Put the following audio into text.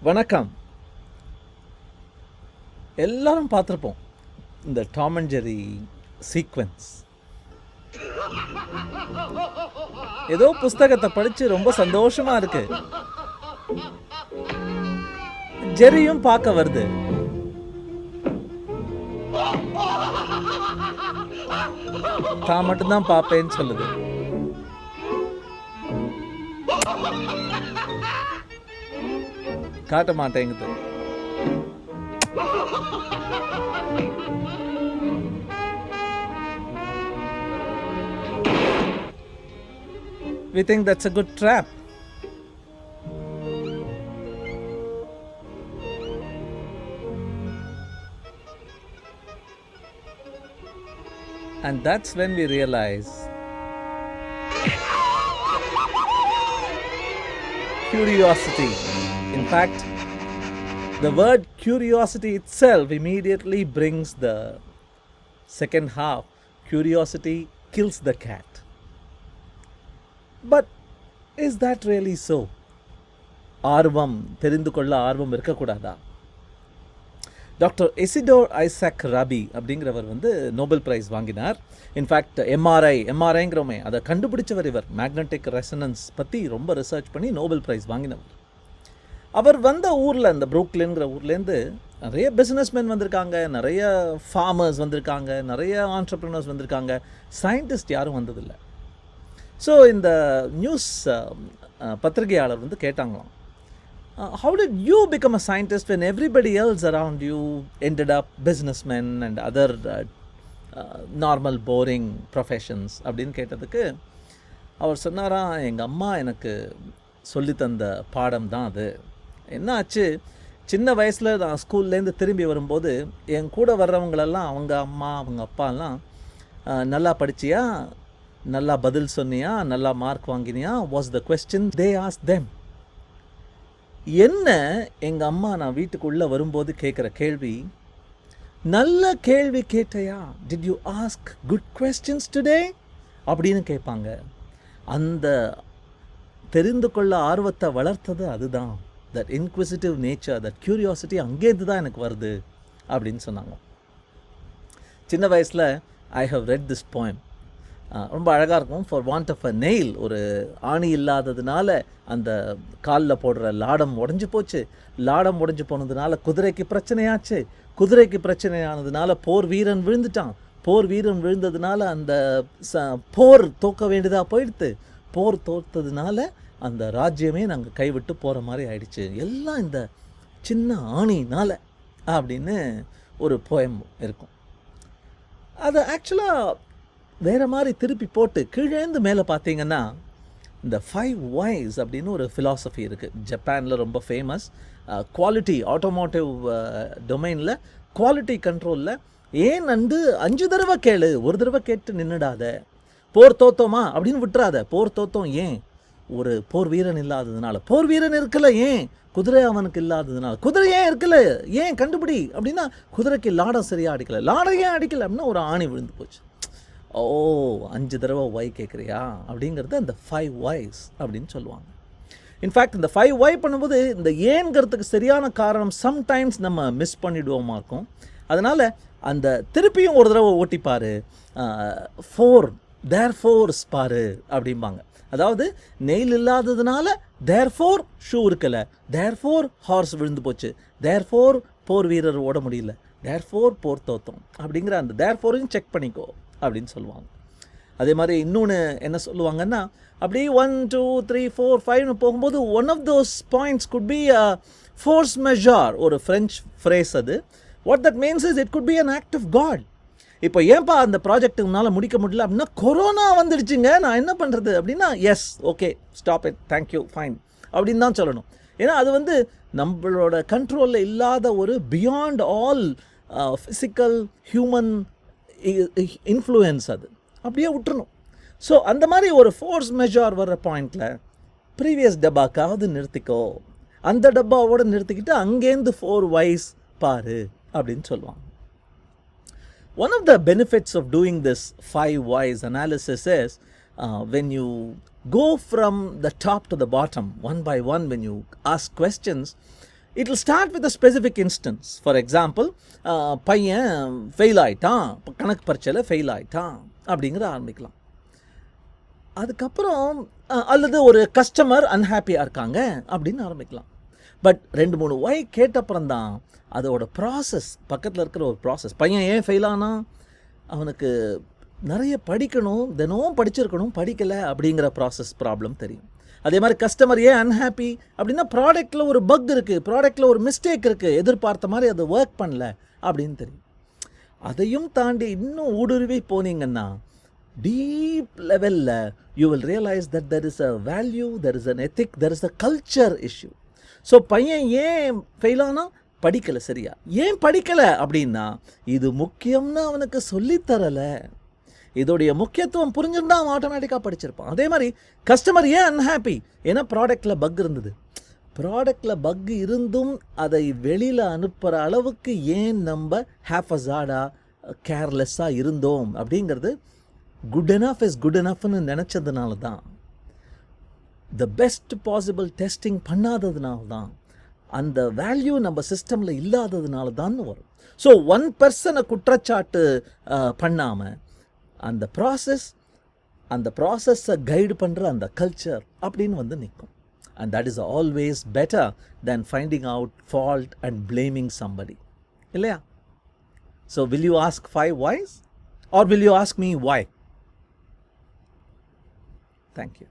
வணக்கம். எல்லாரும் பார்த்துருப்போம் இந்த டாம் அண்ட் ஜெர்ரி சீக்வென்ஸ். ஏதோ புஸ்தகத்தை படித்து ரொம்ப சந்தோஷமா இருக்கு. ஜெர்ரியும் பார்க்க வருது. தான் மட்டும்தான் பார்ப்பேன்னு சொல்லுது. காட்ட மாட்டேங்குது. We think that's a good trap. And that's when we realize curiosity. In fact, the word curiosity itself immediately brings the second half. Curiosity kills the cat. But is that really so? ஆர்வம், தெரிந்து கொள்ள ஆர்வம் இருக்கக்கூடாதா? Doctor எசிடோர் Isaac rabi அப்படிங்கிறவர் Nobel prize வாங்கினார். In fact எம்ஆர்ஐங்கிறோமே அதை கண்டுபிடிச்சவர் இவர். Magnetic resonance பற்றி ரொம்ப ரிசர்ச் பண்ணி நோபல் ப்ரைஸ் வாங்கினவர். அவர் வந்த ஊரில், இந்த புரூக்லின்கிற ஊர்லேருந்து நிறைய பிஸ்னஸ்மென் வந்திருக்காங்க, நிறைய ஃபார்மர்ஸ் வந்திருக்காங்க, நிறைய ஆண்டர்ப்ரினர்ஸ் வந்திருக்காங்க. சயின்டிஸ்ட் யாரும் வந்ததில்லை. ஸோ இந்த நியூஸ் பத்திரிகையாளர் கேட்டாங்களாம், how did you become a scientist when everybody else around you ended up businessmen and other normal boring professions அப்படின்னு கேட்டதுக்கு அவர் சொன்னாராம், எங்கள் அம்மா எனக்கு சொல்லித்தந்த பாடம் தான் அது. என்ன ஆச்சு, சின்ன வயசில் நான் ஸ்கூல்லேருந்து திரும்பி வரும்போது என் கூட வர்றவங்களெல்லாம், அவங்க அம்மா அவங்க அப்பாலாம், நல்லா படிச்சியா, நல்லா பதில் சொன்னியா, நல்லா மார்க் வாங்கினியா, was the question they ask them. என்ன எங்கள் அம்மா நான் வீட்டுக்குள்ளே வரும்போது கேட்குற கேள்வி, நல்ல கேள்வி கேட்டையா, did you ask good questions today அப்படின்னு கேட்பாங்க. அந்த தெரிந்து கொள்ள ஆர்வத்தை வளர்த்தது அதுதான். That inquisitive nature, that curiosity அங்கேருந்து தான் எனக்கு வருது அப்படின்னு சொன்னாங்க. சின்ன வயசில் I have read this poem. ரொம்ப அழகாக இருக்கும். For want of a nail, ஒரு ஆணி இல்லாததுனால அந்த காலில் போடுற லாடம் உடஞ்சி போச்சு. லாடம் உடஞ்சி போனதுனால குதிரைக்கு பிரச்சனையாச்சு. குதிரைக்கு பிரச்சனையானதுனால போர் வீரன் விழுந்துட்டான். போர் வீரன் விழுந்ததுனால அந்த போர் தோக்க வேண்டியதாக போயிடுத்து. போர் தோற்றதுனால அந்த ராஜ்யமே நாங்கள் கைவிட்டு போகிற மாதிரி ஆயிடுச்சு. எல்லாம் இந்த சின்ன ஆணினால் அப்படின்னு ஒரு போயம் இருக்கும். அது ஆக்சுவலாக வேறு மாதிரி திருப்பி போட்டு கீழேந்து மேலே பார்த்தீங்கன்னா இந்த 5 whys அப்படின்னு ஒரு ஃபிலாசபி இருக்குது. ஜப்பானில் ரொம்ப ஃபேமஸ். குவாலிட்டி, ஆட்டோமோட்டிவ் டொமைனில் குவாலிட்டி கண்ட்ரோலில் ஏன் 5 தடவை கேளு, ஒரு தடவை கேட்டு நின்றுடாத. போர் தோத்தோமா அப்படின்னு விட்டுறாத. போர் தோத்தோம் ஏன், ஒரு போர் வீரன் இல்லாததுனால. போர் வீரன் இருக்கல ஏன், குதிரை அவனுக்கு இல்லாததுனால. குதிரை ஏன் இருக்கல ஏன் கண்டுபிடி அப்படின்னா, குதிரைக்கு லாடம் சரியாக அடிக்கலை. லாடம் ஏன் அடிக்கலை அப்படின்னா ஒரு ஆணி விழுந்து போச்சு. ஓ, 5 தடவை ஒய் கேட்குறியா அப்படிங்கிறது அந்த 5 whys அப்படின்னு சொல்லுவாங்க. இன்ஃபேக்ட் இந்த 5 why பண்ணும்போது இந்த ஏங்கிறதுக்கு சரியான காரணம் சம்டைம்ஸ் நம்ம மிஸ் பண்ணிவிடுவோமா இருக்கும். அதனால் அந்த திருப்பியும் ஒரு தடவை ஓட்டிப்பார். 4 தேர்ஃபோர்ஸ் பாரு அப்படிம்பாங்க. அதாவது நெயில் இல்லாததுனால தேர்ஃபோர் ஷூ இருக்கலை, தேர்ஃபோர் ஹார்ஸ் விழுந்து போச்சு, தேர்ஃபோர் போர் வீரர் ஓட முடியல, தேர்ஃபோர் போர் தோத்தோம் அப்படிங்கிற அந்த தேர்ஃபோரையும் செக் பண்ணிக்கோ அப்படின்னு சொல்லுவாங்க. அதே மாதிரி இன்னொன்று என்ன சொல்லுவாங்கன்னா, அப்படியே 1 2 3 4 5 போகும்போது one of those points could be force majeure, ஒரு ஃப்ரெஞ்ச் ஃப்ரேஸ் அது. What that means is it could be an act of God. இப்போ ஏன்பா அந்த ப்ராஜெக்ட் உன்னால் முடிக்க முடியல அப்படின்னா, கொரோனா வந்துடுச்சுங்க, நான் என்ன பண்ணுறது அப்படின்னா, S okay stop it, thank you fine அப்படின்னு தான் சொல்லணும். ஏன்னா அது நம்மளோட கண்ட்ரோலில் இல்லாத ஒரு beyond all physical human influence, அது அப்படியே விட்டுறணும். ஸோ அந்த மாதிரி ஒரு ஃபோர்ஸ் மெஜார் வர்ற பாயிண்டில் ப்ரீவியஸ் டப்பாக்காவது நிறுத்திக்கோ, அந்த டப்பாவோடு நிறுத்திக்கிட்டு அங்கேருந்து 4 whys பாரு அப்படின்னு சொல்லுவாங்க. One of the benefits of doing this 5 whys analysis is when you go from the top to the bottom, one by one, when you ask questions, it will start with a specific instance. For example, பையன் fail ஆகிட்டான், கணக்கு பரீட்சையில் fail ஆகிட்டான் அப்படிங்கிற ஆரம்பிக்கலாம். அதுக்கப்புறம் அல்லது ஒரு கஸ்டமர் அன்ஹாப்பியாக இருக்காங்க அப்படின்னு ஆரம்பிக்கலாம். பட் 2-3 ஒய் கேட்டப்புறம் தான் அதோட ப்ராசஸ், பக்கத்தில் இருக்கிற ஒரு ப்ராசஸ். பையன் ஏன் ஃபெயில் ஆனா, அவனுக்கு நிறைய படிக்கணும், தினமும் படிச்சிருக்கணும், படிக்கலை அப்படிங்கிற ப்ராசஸ் ப்ராப்ளம் தெரியும். அதே மாதிரி கஸ்டமர் ஏன் அன்ஹாப்பி அப்படின்னா, ப்ராடக்டில் ஒரு பக் இருக்குது, ப்ராடக்டில் ஒரு மிஸ்டேக் இருக்குது, எதிர்பார்த்த மாதிரி அது ஒர்க் பண்ணல அப்படின்னு தெரியும். அதையும் தாண்டி இன்னும் ஊடுருவி போனீங்கன்னா, டீப் லெவலில் you will realise that there is a value, there is an ethic, there is a culture issue. So பையன் ஏன் ஃபெயில் ஆனா, படிக்கலை சரியா. ஏன் படிக்கலை அப்படின்னா, இது முக்கியம்னு அவனுக்கு சொல்லித்தரலை. இதோடைய முக்கியத்துவம் புரிஞ்சிருந்தா அவன் ஆட்டோமேட்டிக்காக படிச்சிருப்பான். அதே மாதிரி கஸ்டமர் ஏன் அன்ஹாப்பி, ஏன்னா ப்ராடக்டில் பக் இருந்தது. ப்ராடக்டில் பக் இருந்தும் அதை வெளியில் அனுப்புகிற அளவுக்கு ஏன் நம்ம ஹேஃபஸாடாக கேர்லெஸ்ஸாக இருந்தோம் அப்படிங்கிறது குட் எனஃப் இஸ் குட் எனஃப்னு நினச்சதுனால தான், த பெஸ்ட் பாசிபிள் டெஸ்டிங் பண்ணாததுனால தான், அந்த வேல்யூ நம்ம சிஸ்டமில் இல்லாததுனால தான் வரும். ஸோ ஒன் பர்சனை குற்றச்சாட்டு பண்ணாமல் அந்த ப்ராசஸை கைடு பண்ணுற அந்த கல்ச்சர் அப்படின்னு வந்து நிற்கும். And that is always better than finding out fault and blaming somebody, இல்லையா? So will you ask 5 whys or will you ask me why? Thank you.